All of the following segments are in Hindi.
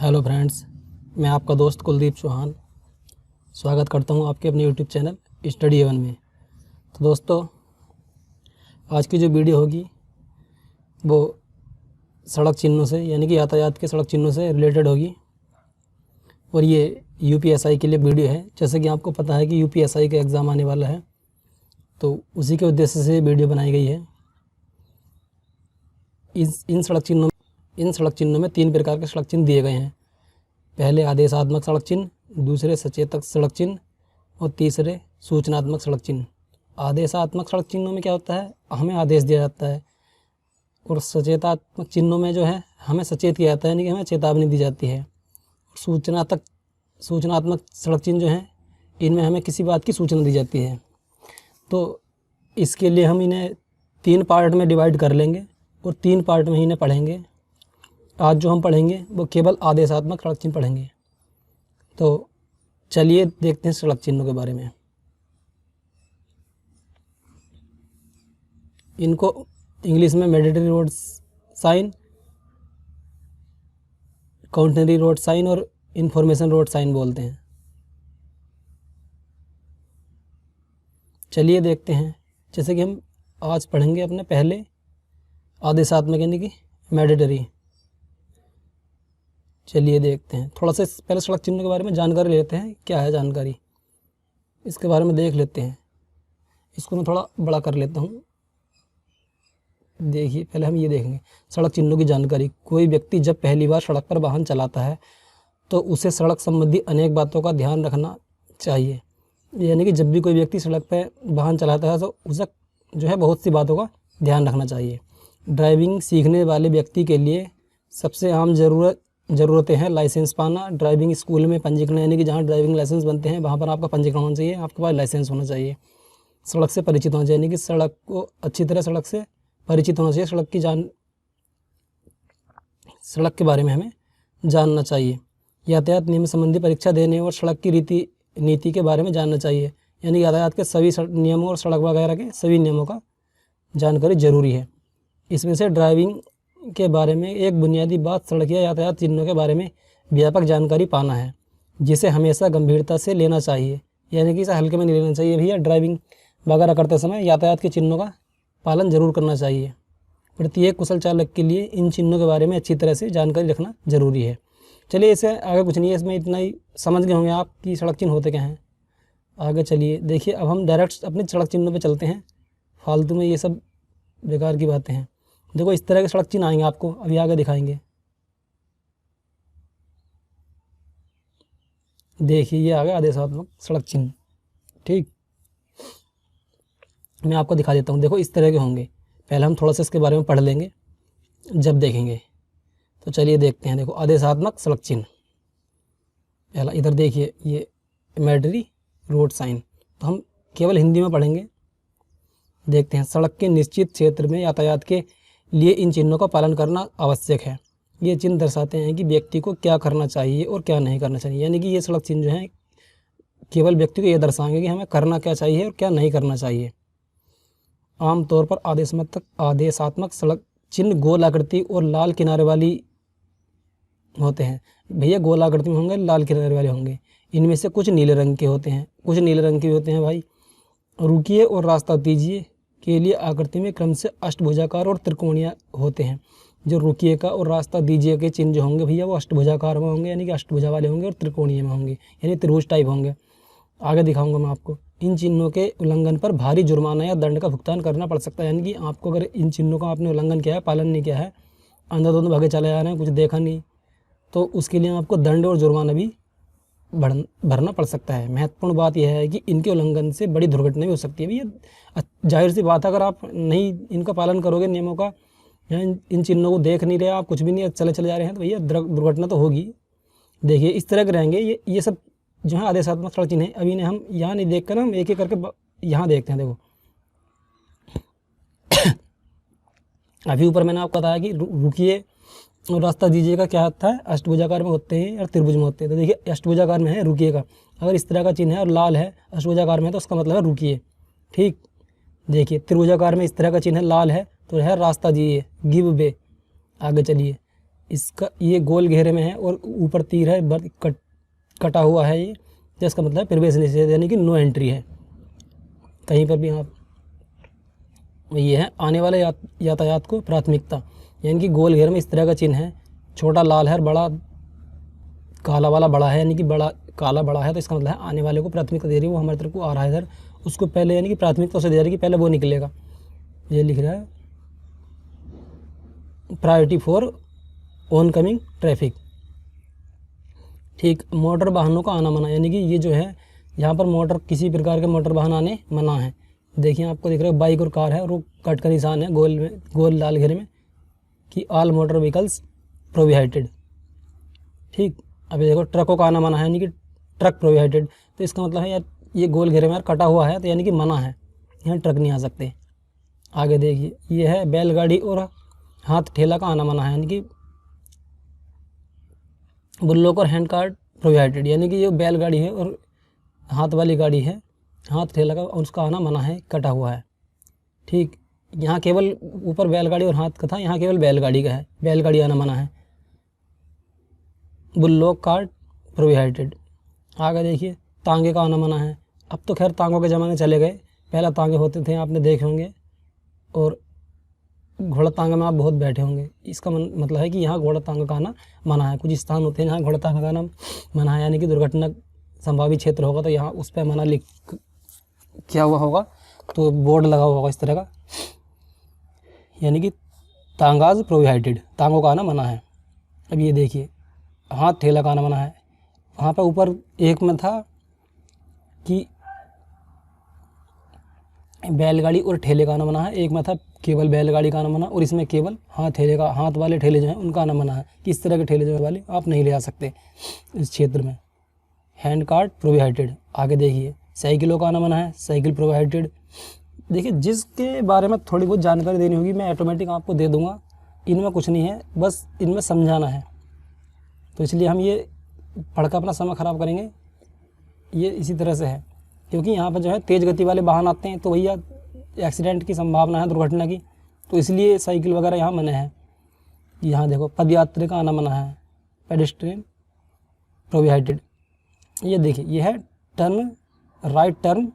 हेलो फ्रेंड्स, मैं आपका दोस्त कुलदीप चौहान स्वागत करता हूं आपके अपने यूट्यूब चैनल स्टडी एवन में। तो दोस्तों, आज की जो वीडियो होगी वो सड़क चिन्हों से यानी कि यातायात के सड़क चिन्हों से रिलेटेड होगी और ये यूपीएसआई के लिए वीडियो है। जैसे कि आपको पता है कि यूपीएसआई का एग्ज़ाम आने वाला है, तो उसी के उद्देश्य से वीडियो बनाई गई है। इन सड़क चिन्हों में 3 प्रकार के सड़क चिन्ह दिए गए हैं। पहले आदेशात्मक सड़क चिन्ह, दूसरे सचेतक सड़क चिन्ह और तीसरे सूचनात्मक सड़क चिन्ह। आदेशात्मक सड़क चिन्हों में क्या होता है, हमें आदेश दिया जाता है, और सचेतात्मक चिन्हों में जो है हमें सचेत किया जाता है, यानी कि हमें चेतावनी दी जाती है। सूचनात्मक सड़क चिन्ह जो हैं, इनमें हमें किसी बात की सूचना दी जाती है। तो इसके लिए हम इन्हें 3 पार्ट में डिवाइड कर लेंगे और 3 पार्ट में इन्हें पढ़ेंगे। आज जो हम पढ़ेंगे वो केवल आदेशात्मक सड़क चिन्ह पढ़ेंगे। तो चलिए देखते हैं सड़क चिन्हों के बारे में। इनको इंग्लिश में mandatory road sign, cautionary road sign और इंफॉर्मेशन रोड साइन बोलते हैं। चलिए देखते हैं। जैसे कि हम आज पढ़ेंगे अपने पहले आदेशात्मक यानी कि मैंडेटरी। चलिए देखते हैं। थोड़ा सा पहले सड़क चिन्हों के बारे में जानकारी लेते हैं। क्या है जानकारी, इसके बारे में देख लेते हैं। इसको मैं थोड़ा बड़ा कर लेता हूँ। देखिए, पहले हम ये देखेंगे सड़क चिन्हों की जानकारी। कोई व्यक्ति जब पहली बार सड़क पर वाहन चलाता है तो उसे सड़क संबंधी अनेक बातों का ध्यान रखना चाहिए। यानी कि जब भी कोई व्यक्ति सड़क पर वाहन चलाता है तो उसे जो है बहुत सी बातों का ध्यान रखना चाहिए। ड्राइविंग सीखने वाले व्यक्ति के लिए सबसे आम ज़रूरतें हैं लाइसेंस पाना, ड्राइविंग स्कूल में पंजीकरण, यानी कि जहाँ ड्राइविंग लाइसेंस बनते हैं वहाँ पर आपका पंजीकरण होना चाहिए, आपके पास लाइसेंस होना चाहिए। सड़क से परिचित होना चाहिए, यानी कि सड़क को अच्छी तरह सड़क से परिचित होना चाहिए। सड़क के बारे में हमें जानना चाहिए। यातायात नियम संबंधी परीक्षा देने और सड़क की नीति के बारे में जानना चाहिए, यानी यातायात के सभी नियमों और सड़क वगैरह के सभी नियमों का जानकारी ज़रूरी है। इसमें से ड्राइविंग के बारे में एक बुनियादी बात सड़क या यातायात चिन्हों के बारे में व्यापक जानकारी पाना है, जिसे हमेशा गंभीरता से लेना चाहिए, यानी कि इसे हल्के में नहीं लेना चाहिए। भैया ड्राइविंग वगैरह करते समय यातायात के चिन्हों का पालन जरूर करना चाहिए। प्रत्येक कुशल चालक के लिए इन चिन्हों के बारे में अच्छी तरह से जानकारी रखना जरूरी है। चलिए, इससे आगे कुछ नहीं है, इसमें इतना ही समझ गए होंगे आप कि सड़क चिन्ह होते क्या हैं। आगे चलिए देखिए, अब हम डायरेक्ट अपने सड़क चिन्हों पर चलते हैं। फालतू में ये सब बेकार की बातें हैं। देखो, इस तरह के सड़क चिन्ह आएंगे आपको, अभी आगे दिखाएंगे। देखिए, ये आ गया आदेशात्मक सड़क चिन्ह। ठीक, मैं आपको दिखा देता हूँ। देखो, इस तरह के होंगे। पहले हम थोड़ा सा इसके बारे में पढ़ लेंगे जब देखेंगे। तो चलिए देखते हैं। देखो, आदेशात्मक सड़क चिन्ह पहला, इधर देखिए, ये मैंडेटरी रोड साइन, तो हम केवल हिंदी में पढ़ेंगे। देखते हैं। सड़क के निश्चित क्षेत्र में यातायात के लिए इन चिन्हों का पालन करना आवश्यक है। ये चिन्ह दर्शाते हैं कि व्यक्ति को क्या करना चाहिए और क्या नहीं करना चाहिए, यानी कि ये सड़क चिन्ह जो हैं केवल व्यक्ति को ये दर्शाएंगे कि हमें करना क्या चाहिए और क्या नहीं करना चाहिए। आमतौर पर आदेशात्मक सड़क चिन्ह गोल आकृति और लाल किनारे वाली होते हैं। भैया गोल आकृति में होंगे, लाल किनारे वाले होंगे। इनमें से कुछ नीले रंग के होते हैं, कुछ नीले रंग के होते हैं। भाई, रुकिए और रास्ता दीजिए के लिए आकृति में क्रम से अष्टभुजाकार और त्रिकोणीय होते हैं। जो रुकिए का और रास्ता दीजिए के चिन्ह जो होंगे भैया वो अष्टभुजाकार में होंगे, यानी कि अष्टभुजा वाले होंगे, और त्रिकोणीय में होंगे, यानी त्रिभुज टाइप होंगे। आगे दिखाऊंगा मैं आपको। इन चिन्हों के उल्लंघन पर भारी जुर्माना या दंड का भुगतान करना पड़ सकता है, यानी कि आपको अगर इन चिन्हों का आपने उल्लंघन किया है, पालन नहीं किया है, अंधाधुंध भागे चले जा रहे हैं, कुछ देखा नहीं, तो उसके लिए आपको दंड और जुर्माना भी भरना पड़ सकता है। महत्वपूर्ण बात यह है कि इनके उल्लंघन से बड़ी दुर्घटना भी हो सकती है। भैया जाहिर सी बात है, अगर आप नहीं इनका पालन करोगे नियमों का, या इन चिन्हों को देख नहीं रहे आप, कुछ भी नहीं, चले जा रहे हैं, तो भैया दुर्घटना तो होगी। देखिए, इस तरह के रहेंगे ये सब जो है आदेशात्मक सड़क चिन्ह है। अभी इन्हें हम यहाँ नहीं देख कर, हम एक एक करके यहाँ देखते हैं। देखो, अभी ऊपर मैंने आपको बताया कि रुकिए और रास्ता दीजिएगा क्या होता है, अष्टभुजाकार में होते हैं और त्रिभुज में होते हैं। तो देखिए, अष्टभुजाकार में है रुकिएगा, अगर इस तरह का चिन्ह है और लाल है अष्टभुजाकार में है तो उसका मतलब है रुकिए। ठीक, देखिए त्रिभुजाकार में इस तरह का चिन्ह है, लाल है, तो है रास्ता दीजिए, गिव वे। आगे चलिए, इसका ये गोल घेरे में है और ऊपर तीर है, कटा हुआ है ये, तो इसका मतलब प्रवेश निषेध यानी कि नो एंट्री है कहीं पर भी आप। ये है आने वाले यातायात को प्राथमिकता, यानी कि गोल घेर में इस तरह का चिन्ह है, छोटा लाल है और बड़ा काला वाला बड़ा है, यानी कि बड़ा काला बड़ा है, तो इसका मतलब है आने वाले को प्राथमिकता दे रही है, वो हमारी तरफ को आ रहा है इधर, उसको पहले यानी कि प्राथमिकता से दे रही है कि पहले वो निकलेगा। ये लिख रहा है priority for on coming traffic. ठीक, मोटर वाहनों का आना मना, यानी कि ये जो है यहाँ पर मोटर, किसी प्रकार के मोटर वाहन आने मना है। देखिए आपको दिख रहा है बाइक और कार है और वो कट का निशान है गोल में, गोल लाल घेरे में, कि ऑल मोटर व्हीकल्स प्रोहिबिटेड। ठीक, अभी देखो ट्रकों का आना मना है, यानी कि ट्रक प्रोहिबिटेड, तो इसका मतलब है यार ये गोल घेरे में यार कटा हुआ है, तो यानी कि मना है, यहाँ ट्रक नहीं आ सकते। आगे देखिए ये है बैलगाड़ी और हाथ ठेला का आना मना है, यानी कि बुल्लोक और हैंड कार्ट प्रोहिबिटेड, यानी कि ये बैलगाड़ी है और हाथ वाली गाड़ी है, हाथ ठेला का, उसका आना मना है, कटा हुआ है। ठीक, यहाँ केवल ऊपर बैलगाड़ी और हाथ का था, यहाँ केवल बैलगाड़ी का है, बैलगाड़ी आना मना है। बुल्लोक कार्ट प्रोहिबिटेड। आगे देखिए तांगे का आना मना है। अब तो खैर तांगों के ज़माने चले गए, पहला तांगे होते थे, आपने देखे होंगे, और घोड़ा तांगा में आप बहुत बैठे होंगे। इसका मतलब है कि यहाँ घोड़ा तांगा का आना मना है। कुछ स्थान होते हैं जहाँ घोड़ा तांगा का आना मना है, यानी कि दुर्घटना संभावित क्षेत्र होगा तो यहाँ उस पर मना लिख क्या हुआ होगा, तो बोर्ड लगा हुआ होगा इस तरह का, यानी कि तांगाज प्रोहिबिटेड, तांगों का आना मना है। अब ये देखिए हाथ ठेला का आना मना है। वहाँ पर ऊपर एक में था कि बैलगाड़ी और ठेले का आना मना है, एक में था केवल बैलगाड़ी का आना मना, और इसमें केवल ठेले का, हाथ वाले ठेले जो हैं उनका आना मना है, कि इस तरह के ठेले जो वाले आप नहीं ले आ सकते इस क्षेत्र में। Hand cart prohibited. आगे देखिए साइकिलों का आना मना है, साइकिल प्रोहिबिटेड। देखिए जिसके बारे में थोड़ी बहुत जानकारी देनी होगी मैं ऑटोमेटिक आपको दे दूंगा, इनमें कुछ नहीं है, बस इनमें समझाना है, तो इसलिए हम ये पढ़कर अपना समय ख़राब करेंगे। ये इसी तरह से है, क्योंकि यहाँ पर जो है तेज़ गति वाले वाहन आते हैं, तो भैया एक्सीडेंट की संभावना है, दुर्घटना की, तो इसलिए साइकिल वगैरह यहाँ मना है। यहाँ देखो पदयात्री का आना मना है, पेडेस्ट्रियन प्रोहिबिटेड। ये देखिए ये है टर्न, राइट टर्न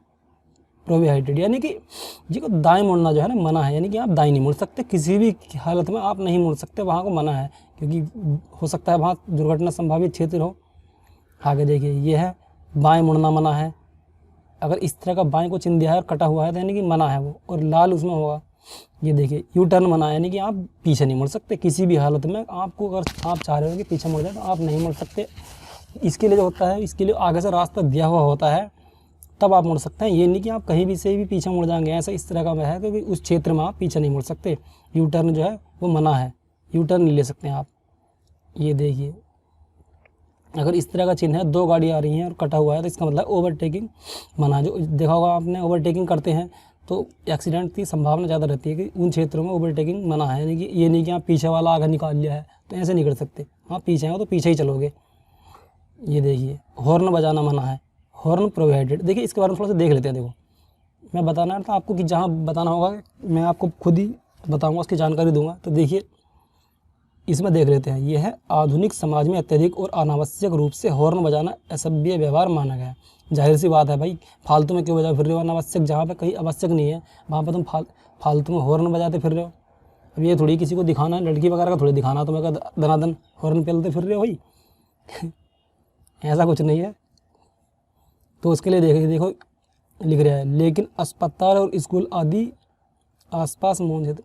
प्रोहिबिटेड, यानी कि जी को दाएं मुड़ना जो है ना मना है, यानी कि आप दाएं नहीं मुड़ सकते, किसी भी हालत में आप नहीं मुड़ सकते, वहाँ को मना है, क्योंकि हो सकता है वहाँ दुर्घटना संभावित क्षेत्र हो। आगे देखिए ये है बाएं मुड़ना मना है, अगर इस तरह का बाएं को चिन्ह दिया है और कटा हुआ है तो यानी कि मना है वो, और लाल उसमें होगा। ये देखिए यू टर्न मना है, यानी कि आप पीछे नहीं मुड़ सकते किसी भी हालत में, आपको अगर आप चाह रहे हो कि पीछे मुड़ जाए तो आप नहीं मुड़ सकते। इसके लिए जो होता है, इसके लिए आगे से रास्ता दिया हुआ होता है, तब आप मुड़ सकते हैं, ये नहीं कि आप कहीं भी से भी पीछे मुड़ जाएंगे, ऐसा इस तरह का है, क्योंकि उस क्षेत्र में आप पीछे नहीं मुड़ सकते, यू टर्न जो है वो मना है, यू टर्न नहीं ले सकते हैं आप। ये देखिए अगर इस तरह का चिन्ह है, दो गाड़ी आ रही हैं और कटा हुआ है, तो इसका मतलब ओवरटेकिंग मना है। जो देखा होगा आपने, ओवरटेकिंग करते हैं तो एक्सीडेंट की संभावना ज़्यादा रहती है, कि उन क्षेत्रों में ओवरटेकिंग मना है, यानी कि ये नहीं कि आप पीछे वाला आगे निकाल लिया है तो ऐसे नहीं कर सकते, आप पीछे हो तो पीछे ही चलोगे। ये देखिए हॉर्न बजाना मना है, हॉर्न प्रोहिबिटेड। देखिए इसके बारे में थोड़ा सा देख लेते हैं। देखो मैं बताना था आपको कि जहाँ बताना होगा मैं आपको खुद ही बताऊँगा, उसकी जानकारी दूँगा, तो देखिए इसमें देख लेते हैं। ये है आधुनिक समाज में अत्यधिक और अनावश्यक रूप से हॉर्न बजाना असभ्य व्यवहार माना गया है। जाहिर सी बात है भाई, फालतू में क्यों बजा फिर रहे हो, अनावश्यक जहाँ पे कहीं आवश्यक नहीं है वहाँ पे तुम फालतू में हॉर्न बजाते फिर रहे हो। अब ये थोड़ी किसी को दिखाना है, लड़की वगैरह का थोड़ी दिखाना, तुम्हें का दनादन हॉर्न पेलते फिर रहे हो भाई ऐसा कुछ नहीं है। तो उसके लिए देखो लिख रहा है, लेकिन अस्पताल और स्कूल आदि आसपास मौन क्षेत्र,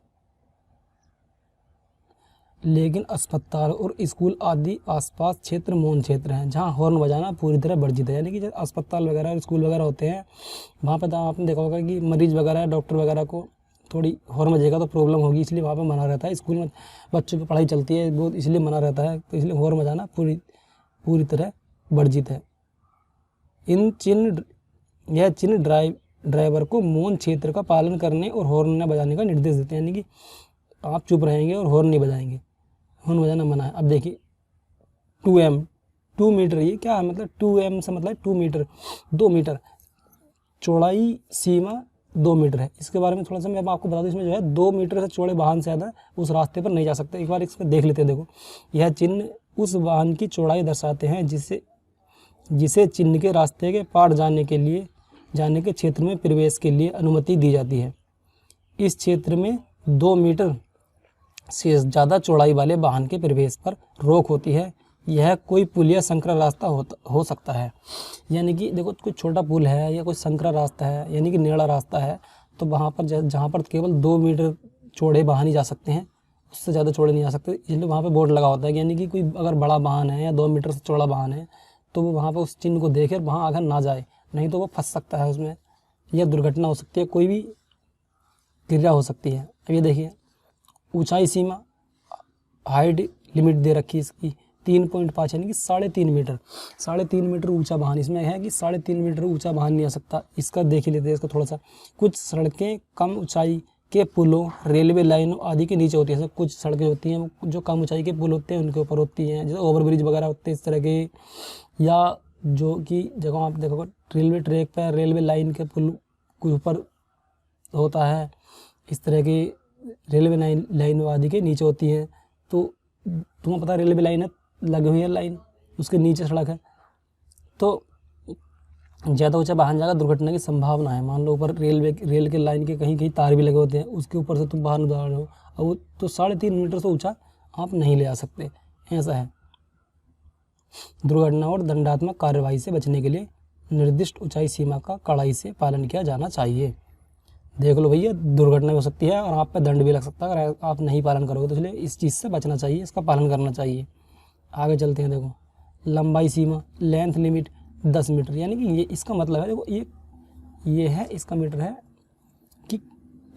लेकिन अस्पताल और स्कूल आदि आसपास क्षेत्र मौन क्षेत्र हैं जहां हॉर्न बजाना पूरी तरह वर्जित है। यानी कि जब अस्पताल वगैरह और स्कूल वगैरह होते हैं वहाँ पर आपने देखा होगा कि मरीज वगैरह डॉक्टर वगैरह को थोड़ी हॉर्न बजेगा तो प्रॉब्लम होगी, इसलिए वहाँ पर मना रहता है। स्कूल में बच्चों की पढ़ाई चलती है बहुत, इसलिए मना रहता है, तो इसलिए हॉर्न बजाना पूरी तरह वर्जित है। यह चिन्ह ड्राइवर को मौन क्षेत्र का पालन करने और हॉर्न न बजाने का निर्देश देते हैं, यानी कि आप चुप रहेंगे और हॉर्न नहीं बजाएंगे, हॉर्न बजाना मना है। अब देखिए 2m 2 मीटर, ये क्या है मतलब 2m से मतलब 2 मीटर, 2 मीटर चौड़ाई सीमा 2 मीटर है। इसके बारे में थोड़ा सा मैं आपको बता दूं, इसमें जो है 2 मीटर से चौड़े वाहन से ज़्यादा उस रास्ते पर नहीं जा सकते। एक बार इसमें देख लेते हैं। देखो, यह चिन्ह उस वाहन की चौड़ाई दर्शाते हैं जिसे चिन्ह के रास्ते के पार जाने के क्षेत्र में प्रवेश के लिए अनुमति दी जाती है। इस क्षेत्र में 2 मीटर से ज़्यादा चौड़ाई वाले वाहन के प्रवेश पर रोक होती है। यह कोई पुल या संकरा रास्ता हो सकता है। यानी कि देखो, कोई छोटा पुल है या कोई संकरा रास्ता है, यानी कि नेड़ा रास्ता है, तो वहाँ पर जहाँ पर केवल 2 मीटर चौड़े वाहन ही जा सकते हैं, उससे ज़्यादा चौड़े नहीं जा सकते। इसलिए वहाँ पर बोर्ड लगा होता है, यानी कि कोई अगर बड़ा वाहन है या 2 मीटर से चौड़ा वाहन है तो वो वहाँ पर उस चिन्ह को देखे वहाँ आगे ना जाए, नहीं तो वो फंस सकता है उसमें, या दुर्घटना हो सकती है, कोई भी क्रिया हो सकती है। अब ये देखिए, ऊंचाई सीमा, हाइट लिमिट दे रखी है इसकी 3.5 यानी कि 3.5 मीटर। 3.5 मीटर ऊंचा वाहन इसमें है कि 3.5 मीटर ऊंचा वाहन नहीं आ सकता। इसका देख ही लेते हैं इसका थोड़ा सा। कुछ सड़कें कम ऊंचाई के पुलों, रेलवे लाइनों आदि के नीचे होती है। कुछ सड़कें होती हैं जो कम ऊंचाई के पुल होते हैं उनके ऊपर होती हैं, जैसे ओवरब्रिज वगैरह होते हैं इस तरह के, या जो कि जगह आप देखोगे रेलवे ट्रैक पर रेलवे लाइन के पुल के ऊपर होता है, इस तरह की रेलवे लाइन आदि के नीचे होती है। तो तुम्हें पता है रेलवे लाइन है, लगी हुई है लाइन, उसके नीचे सड़क है, तो ज़्यादा ऊंचा वाहन जाएगा, दुर्घटना की संभावना है। मान लो ऊपर रेल के लाइन के कहीं कहीं तार भी लगे होते हैं, उसके ऊपर से तुम वाहन उतार रहे हो, और वो तो 3.5 मीटर से ऊंचा आप नहीं ले आ सकते, ऐसा है। दुर्घटना और दंडात्मक कार्रवाई से बचने के लिए निर्दिष्ट ऊंचाई सीमा का कड़ाई से पालन किया जाना चाहिए। देख लो भैया, दुर्घटना हो सकती है और आप पे दंड भी लग सकता है अगर आप नहीं पालन करोगे, तो इसलिए इस चीज़ से बचना चाहिए, इसका पालन करना चाहिए। आगे चलते हैं। देखो, लंबाई सीमा, लेंथ लिमिट 10 मीटर, यानी कि ये इसका मतलब है, देखो ये है, इसका मीटर है कि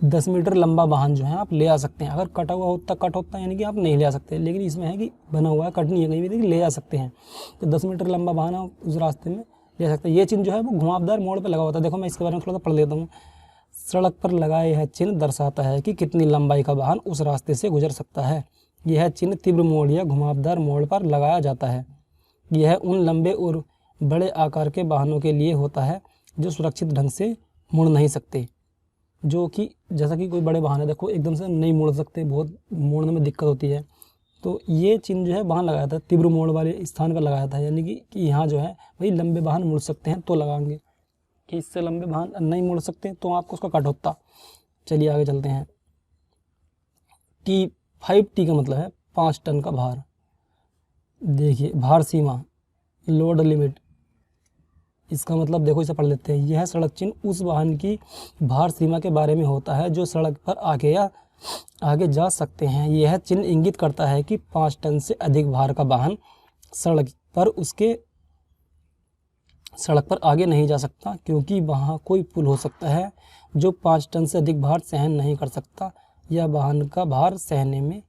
10 मीटर लंबा वाहन जो है आप ले आ सकते हैं। अगर कटा हुआ होता, कट होता है, यानी कि आप नहीं ले आ सकते, लेकिन इसमें है कि बना हुआ है, कट नहीं है कहीं भी, लेकिन ले आ सकते हैं। तो 10 मीटर लंबा वाहन आप उस रास्ते में ले सकते हैं। ये चिन्ह जो है वो घुमावदार मोड़ पर लगा होता है। देखो, मैं इसके बारे में थोड़ा सा पढ़ लेता हूँ। सड़क पर लगाया यह चिन्ह दर्शाता है कि कितनी लंबाई का वाहन उस रास्ते से गुजर सकता है। यह चिन्ह तीव्र मोड़ या घुमावदार मोड़ पर लगाया जाता है। यह उन लंबे और बड़े आकार के वाहनों के लिए होता है जो सुरक्षित ढंग से मुड़ नहीं सकते, जो कि जैसा कि कोई बड़े वाहन है, देखो एकदम से नहीं मुड़ सकते, बहुत मोड़ने में दिक्कत होती है। तो ये चिन्ह जो है वहाँ लगाया था, तीव्र मोड़ वाले स्थान पर लगाया था, यानी कि यहाँ जो है भाई लंबे वाहन मुड़ सकते हैं तो लगाएंगे, कि इससे लंबे वाहन नहीं मुड़ सकते तो आपको उसका कट होता। चलिए आगे चलते हैं। T5T का मतलब है 5 टन का भार। देखिए, भार सीमा, लोड लिमिट, इसका मतलब देखो इसे पढ़ लेते हैं। यह सड़क चिन्ह उस वाहन की भार सीमा के बारे में होता है जो सड़क पर आगे जा सकते हैं। यह चिन्ह इंगित करता है कि 5 टन से अधिक भार का वाहन सड़क पर आगे नहीं जा सकता, क्योंकि वहाँ कोई पुल हो सकता है जो 5 टन से अधिक भार सहन नहीं कर सकता, या वाहन का भार सहने में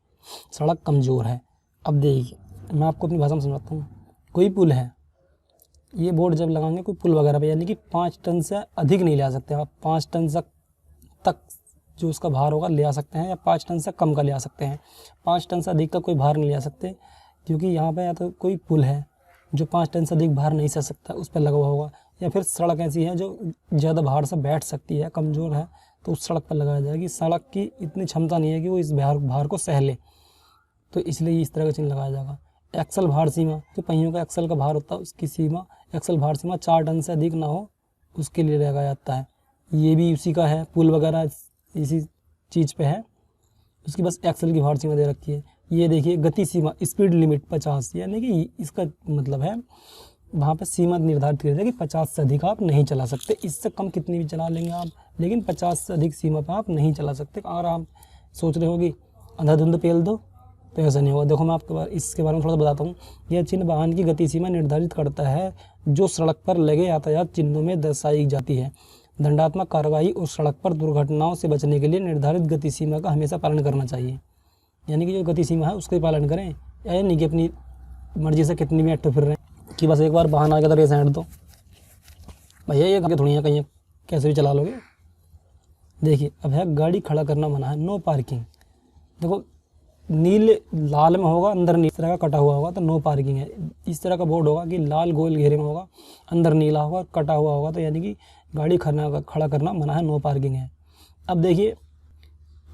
सड़क कमज़ोर है। अब देखिए, मैं आपको अपनी भाषा में समझाता हूँ। कोई पुल है, ये बोर्ड जब लगाएंगे कोई पुल वगैरह पे, यानी कि 5 टन से अधिक नहीं ले आ सकते आप। 5 टन तक जो उसका भार होगा ले आ सकते हैं, या 5 टन से कम का ले आ सकते हैं। 5 टन से अधिक का कोई भार नहीं ले आ सकते, क्योंकि यहाँ पे या तो कोई पुल है जो 5 टन से अधिक भार नहीं सह सकता, उस पर लगा हुआ होगा, या फिर सड़क ऐसी है जो ज़्यादा भार से बैठ सकती है, कमज़ोर है, तो उस सड़क पर लगाया जाएगी। सड़क की इतनी क्षमता नहीं है कि वो इस भार को सह ले, तो इसलिए इस तरह का चिन्ह लगाया जाएगा। एक्सल भार सीमा, जो पहियों का एक्सल का भार होता है उसकी सीमा, एक्सल भार सीमा 4 टन से अधिक ना हो उसके लिए लगाया जाता है। ये भी उसी का है, पुल वगैरह इसी चीज़ पे है, उसकी बस एक्सल की भार सीमा दे रखी है। ये देखिए, गति सीमा, स्पीड लिमिट 50, यानी कि इसका मतलब है वहाँ पे सीमा निर्धारित की जाए कि 50 से अधिक आप नहीं चला सकते। इससे कम कितनी भी चला लेंगे आप, लेकिन 50 से अधिक सीमा पर आप नहीं चला सकते। और आप सोच रहे हो कि अंधाधुंध पेल दो, तो ऐसा नहीं होगा। देखो, मैं आपको इसके बारे में थोड़ा सा बताता हूँ। यह चिन्ह वाहन की गति सीमा निर्धारित करता है जो सड़क पर लगे यातायात चिन्हों में दर्शाई जाती है। दंडात्मक कार्रवाई और सड़क पर दुर्घटनाओं से बचने के लिए निर्धारित गति सीमा का हमेशा पालन करना चाहिए। यानी कि जो गति सीमा है उसका पालन करें, या नहीं कि अपनी मर्जी से कितनी भी एक्टिव फिर रहे हैं कि बस एक बार वाहन आ गया तो रेस हैंड दो। भैया ये थोड़ी है, कहीं कैसे भी चला लोगे। देखिए, अब है गाड़ी खड़ा करना मना है, नो पार्किंग। देखो, नीले लाल में होगा, अंदर नीले, इस तरह का कटा हुआ होगा तो नो पार्किंग है। इस तरह का बोर्ड होगा कि लाल गोल घेरे में होगा, अंदर नीला होगा, कटा हुआ होगा तो यानी कि गाड़ी खड़ा करना मना है, नो पार्किंग है। अब देखिए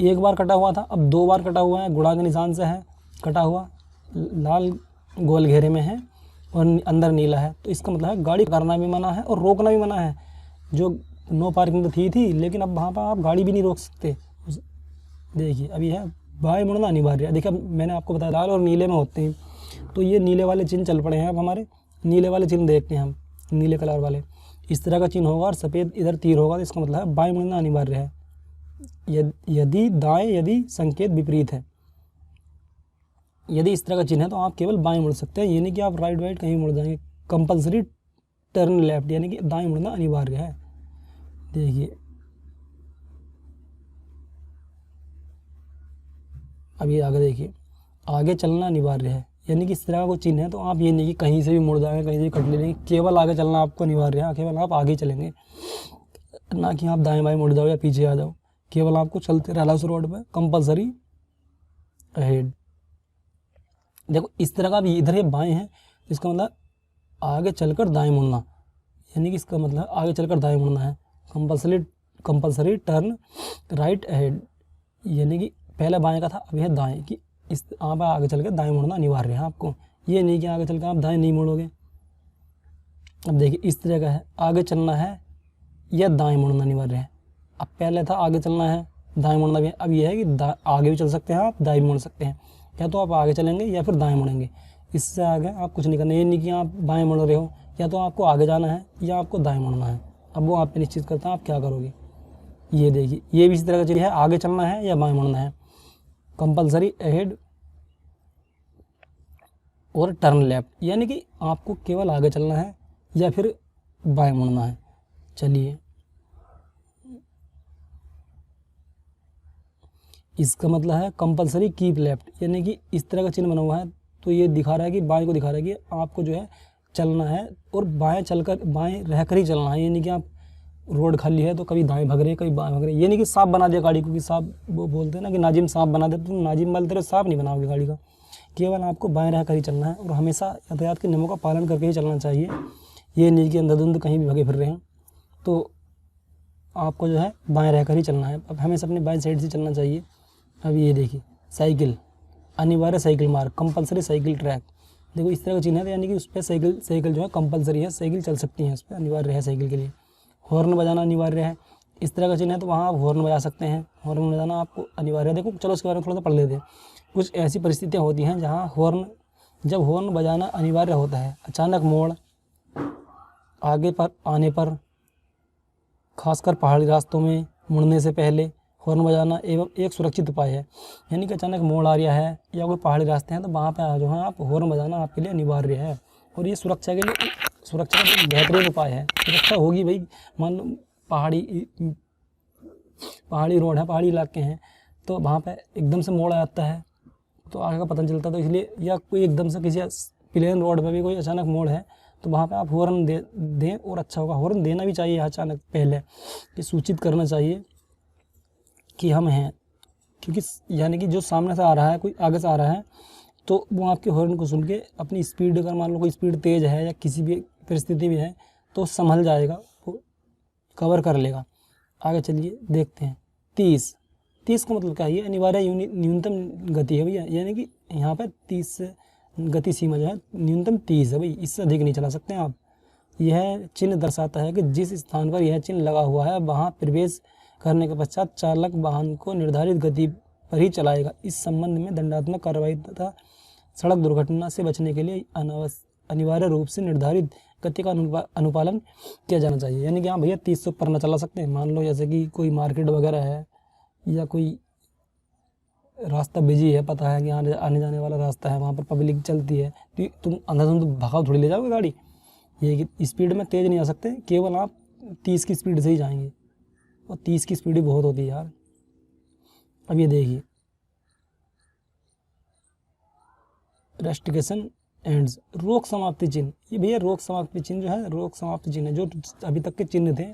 एक बार कटा हुआ था, अब 2 बार कटा हुआ है, गुणा के निशान से है कटा हुआ, लाल गोल घेरे में है और अंदर नीला है, तो इसका मतलब है गाड़ी करना भी मना है और रोकना भी मना है। जो नो पार्किंग तो थी लेकिन अब वहाँ पर आप गाड़ी भी नहीं रोक सकते। देखिए अभी है बाएं मुड़ना अनिवार्य है। देखिए मैंने आपको बताया लाल और नीले में होते हैं, तो ये नीले वाले चिन्ह चल पड़े हैं। अब हमारे नीले वाले चिन्ह देखते हैं हम, नीले कलर वाले इस तरह का चिन्ह होगा और सफ़ेद इधर तीर होगा, तो इसका मतलब है बाएं मुड़ना अनिवार्य है। यदि दाएं, यदि संकेत विपरीत है, यदि इस तरह का चिन्ह है तो आप केवल बाएं मुड़ सकते हैं, ये नहीं कि आप राइट कहीं मुड़ जाएंगे। कंपलसरी टर्न लेफ्ट, यानी कि दाएं मुड़ना अनिवार्य है। देखिए अभी आगे देखिए, आगे चलना अनिवार्य है, यानी कि इस तरह का कोई चिन्ह है तो आप ये नहीं कि कहीं से भी मुड़ जाएंगे, कहीं से भी कट ले लेंगे, केवल आगे चलना आपको अनिवार्य है। केवल आप आगे चलेंगे, ना कि आप दाएं बाएं मुड़ जाओ या पीछे आ जाओ, केवल आपको चलते रहना उस रोड पे, कंपलसरी अहेड। देखो इस तरह का भी इधर ये बाएं है, इसका मतलब आगे चलकर दाएं मुड़ना, यानी कि इसका मतलब आगे चलकर दाएं मुड़ना है। कंपलसरी टर्न राइट अहेड, यानी कि पहले बाएं का था, अब है दाएं, कि इस आप आगे चल के दाएं मुड़ना अनिवार्य है आपको, ये नहीं कि आगे चल के आप दाएं नहीं मुड़ोगे। अब देखिए इस तरह का है, आगे चलना है या दाएं मुड़ना अनिवार्य है। अब पहले था आगे चलना है दाएं मुड़ना भी है, अब यह है कि आगे भी चल सकते हैं आप, दाएं भी मुड़ सकते हैं, या तो आप आगे चलेंगे या फिर दाएं मुड़ेंगे, इससे आगे आप कुछ नहीं करना। ये नहीं कि आप बाएं मुड़ रहे हो, या तो आपको आगे जाना है या आपको दाएं मुड़ना है, अब वो आप पे निश्चित करता है आप क्या करोगे। ये देखिए ये भी इसी तरह का चीज़ है, आगे चलना है या बाएं मुड़ना है, कंपलसरी अहेड और टर्न लेफ्ट, यानी कि आपको केवल आगे चलना है या फिर बाएं मुड़ना है। चलिए इसका मतलब है कंपलसरी कीप लेफ्ट, यानी कि इस तरह का चिन्ह बना हुआ है तो ये दिखा रहा है कि बाएं को दिखा रहा है कि आपको जो है चलना है और बाएं चलकर बाएं रहकर ही चलना है। ये नहीं कि आप रोड खाली है तो कभी दाएं भाग रहे हैं कभी बाएं भाग रहे हैं, ये नहीं कि साफ बना दिया गाड़ी को, कि साफ वो बोलते हैं ना कि नाजिम साफ बना दे, तो नाजिम वाले तरह साफ नहीं बनाओगे गाड़ी का, केवल आपको बाएं रहकर ही चलना है और हमेशा यातायात के नियमों का पालन करके ही चलना चाहिए। ये नहीं कि अंधाधुंध कहीं भी भगे फिर रहे हैं, तो आपको जो है बाएं रहकर ही चलना है, अब हमेशा अपने बाएं साइड से चलना चाहिए। अब ये देखिए साइकिल अनिवार्य साइकिल मार्ग, कंपलसरी साइकिल ट्रैक, देखो इस तरह का चिन्ह है, यानी कि उस पर साइकिल जो है कंपलसरी है, साइकिल चल सकती है, उस पर अनिवार्य है साइकिल के लिए। हॉर्न बजाना अनिवार्य है, इस तरह का चिन्ह है तो वहाँ आप हॉर्न बजा सकते हैं, हॉर्न बजाना आपको अनिवार्य है। देखो चलो इसके बारे में थोड़ा सा पढ़ लेते हैं। कुछ ऐसी परिस्थितियाँ होती हैं जहाँ जब हॉर्न बजाना अनिवार्य होता है, अचानक मोड़, आगे पर आने पर, खासकर पहाड़ी रास्तों में मुड़ने से पहले हॉर्न बजाना एवं एक सुरक्षित उपाय है। यानी कि अचानक मोड़ आ रहा है या कोई पहाड़ी रास्ते हैं तो वहाँ पे जो है आप हॉर्न बजाना आपके लिए अनिवार्य है, और ये सुरक्षा का एक बेहतरीन उपाय है। सुरक्षा होगी भाई, मान लो पहाड़ी रोड है, पहाड़ी इलाके हैं, तो वहाँ पे एकदम से मोड़ आ जाता है तो आगे का पता नहीं चलता, तो इसलिए, या कोई एकदम से किसी प्लेन रोड पे भी कोई अचानक मोड़ है तो वहाँ पे आप हॉर्न दें और अच्छा होगा। हॉर्न देना भी चाहिए अचानक पहले, कि सूचित करना चाहिए कि हम हैं, क्योंकि यानी कि जो सामने से आ रहा है, कोई आगे से आ रहा है, तो वो आपके हॉर्न को सुन के अपनी स्पीड, अगर मान लो कोई स्पीड तेज़ है या किसी भी परिस्थिति में है तो संभल जाएगा, वो कवर कर लेगा। आगे चलिए देखते हैं 30 का मतलब क्या है, ये अनिवार्य न्यूनतम गति है भैया, यानी कि यहाँ पर 30 गति सीमा जो है न्यूनतम 30 है भाई, इससे अधिक नहीं चला सकते आप। यह चिन्ह दर्शाता है कि जिस स्थान पर यह चिन्ह लगा हुआ है वहाँ प्रवेश करने के पश्चात चालक वाहन को निर्धारित गति पर ही चलाएगा। इस संबंध में दंडात्मक कार्रवाई तथा सड़क दुर्घटना से बचने के लिए अनिवार्य रूप से निर्धारित गति का अनुपालन किया जाना चाहिए। यानी कि हाँ भैया 30 से ऊपर न चला सकते हैं। मान लो जैसे कि कोई मार्केट वगैरह है या कोई रास्ता बिजी है, पता है कि आने जाने वाला रास्ता है, वहाँ पर पब्लिक चलती है, तो तुम अंधाधुंध भगाओ थोड़ी ले जाओगे गाड़ी। ये कि स्पीड में तेज़ नहीं आ सकते, केवल आप 30 की स्पीड से ही जाएंगे, और 30 की स्पीड भी बहुत होती है यार। अब ये देखिए रेस्ट्रिक्शन एंड्स, रोक समाप्ति चिन्ह। ये भैया रोक समाप्ति चिन्ह जो है, रोक समाप्ति चिन्ह जो अभी तक के चिन्ह थे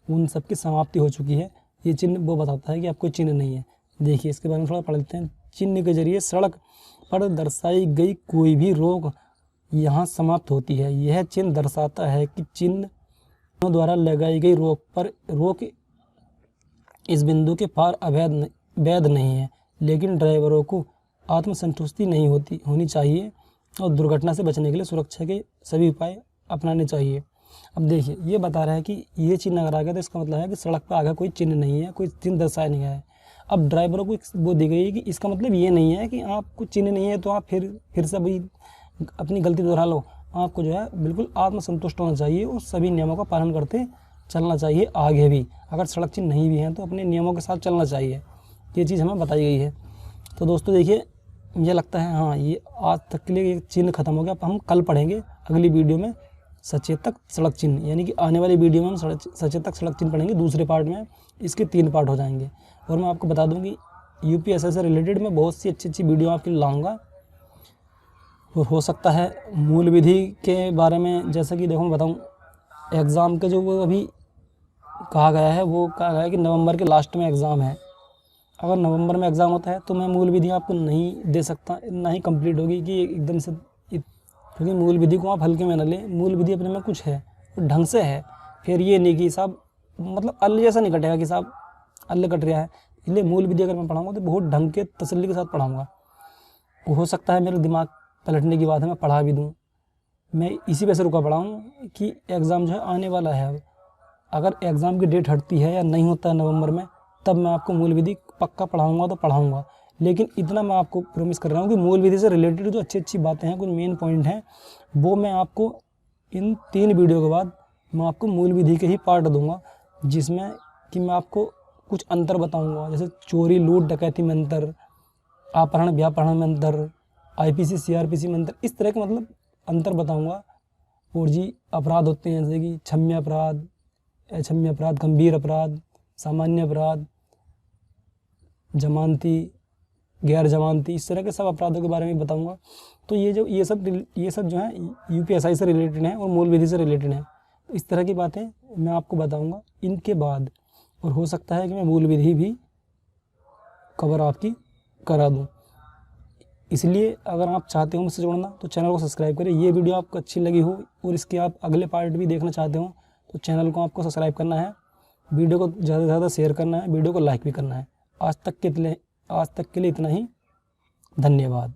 उन सब की समाप्ति हो चुकी है। ये चिन्ह वो बताता है कि अब कोई चिन्ह नहीं है। देखिए इसके बारे में थोड़ा पढ़ लेते हैं। चिन्ह के जरिए सड़क पर दर्शाई गई कोई भी रोक यहाँ समाप्त होती है। यह चिन्ह दर्शाता है कि चिन्ह द्वारा लगाई गई रोक इस बिंदु के पार वैध नहीं है। लेकिन ड्राइवरों को आत्मसंतुष्टि नहीं होनी चाहिए और दुर्घटना से बचने के लिए सुरक्षा के सभी उपाय अपनाने चाहिए। अब देखिए, ये बता रहा है कि ये चिन्ह अगर आ गया तो इसका मतलब है कि सड़क पर आगे कोई चिन्ह नहीं है, कोई चिन्ह दर्शाया नहीं गया है। अब ड्राइवरों को वो दी गई है कि इसका मतलब ये नहीं है कि आपको चिन्ह नहीं है तो आप फिर से भी अपनी गलती दोहरा लो। आपको जो है बिल्कुल आत्मसंतुष्ट होना चाहिए और सभी नियमों का पालन करते चलना चाहिए। आगे भी अगर सड़क चिन्ह नहीं भी हैं तो अपने नियमों के साथ चलना चाहिए। ये चीज़ हमें बताई गई है। तो दोस्तों देखिए, मुझे लगता है हाँ, ये आज तक के लिए ये चिन्ह खत्म हो गया। अब हम कल पढ़ेंगे अगली वीडियो में सचेतक सड़क चिन्ह, यानी कि आने वाली वीडियो में हम सचेतक सड़क चिन्ह पढ़ेंगे। दूसरे पार्ट में इसके 3 पार्ट हो जाएंगे। और मैं आपको बता दूं कि यूपीएससी से रिलेटेड मैं बहुत सी अच्छी वीडियो आपके लिए लाऊंगा। और हो सकता है मूल विधि के बारे में, जैसा कि देखो मैं बताऊँ, एग्ज़ाम के जो वो अभी कहा गया है, वो कहा गया है कि नवंबर के लास्ट में एग्ज़ाम है। अगर नवंबर में एग्ज़ाम होता है तो मैं मूल विधि आपको नहीं दे सकता, ना ही कंप्लीट होगी कि एकदम से, क्योंकि मूल विधि को आप हल्के में न लें। मूल विधि अपने में कुछ है, ढंग से है। फिर ये नहीं कि साहब मतलब अल्ल जैसा नहीं कटेगा कि साहब अल्ल कट रहा है। इसलिए मूल विधि अगर मैं पढ़ाऊँगा तो बहुत ढंग के तसल्ली के साथ पढ़ाऊँगा। हो सकता है मेरे दिमाग पलटने की बात है, मैं पढ़ा भी दूँ। मैं इसी वजह से रुका पड़ा हूँ कि एग्ज़ाम जो है आने वाला है। अब अगर एग्ज़ाम की डेट हटती है या नहीं होता है नवंबर में, तब मैं आपको मूल विधि पक्का पढ़ाऊँगा तो पढ़ाऊँगा। लेकिन इतना मैं आपको प्रॉमिस कर रहा हूँ कि मूल विधि से रिलेटेड जो अच्छी बातें हैं, कुछ मेन पॉइंट हैं, वो मैं आपको इन 3 वीडियो के बाद मैं आपको मूल विधि के ही पार्ट दूंगा, जिसमें कि मैं आपको कुछ अंतर बताऊंगा। जैसे चोरी लूट डकैती में अंतर, अपहरण व्यापहरण में अंतर, आईपीसी सीआरपीसी में अंतर, इस तरह के मतलब अंतर बताऊंगा। और जी अपराध होते हैं जैसे कि क्षम्य अपराध, अक्षम्य अपराध, गंभीर अपराध, सामान्य अपराध, जमानती, गैर जमानती, इस तरह के सब अपराधों के बारे में बताऊंगा। तो ये सब जो है यूपीएससी से रिलेटेड है और मूल विधि से रिलेटेड है। तो इस तरह की बातें मैं आपको बताऊंगा इनके बाद। और हो सकता है कि मैं मूल विधि भी कवर आपकी करा दूं। इसलिए अगर आप चाहते हो मुझसे जुड़ना तो चैनल को सब्सक्राइब करें। ये वीडियो आपको अच्छी लगी हो और इसके आप अगले पार्ट भी देखना चाहते हो तो चैनल को आपको सब्सक्राइब करना है, वीडियो को ज़्यादा से ज़्यादा शेयर करना है, वीडियो को लाइक भी करना है। आज तक के लिए इतना ही। धन्यवाद।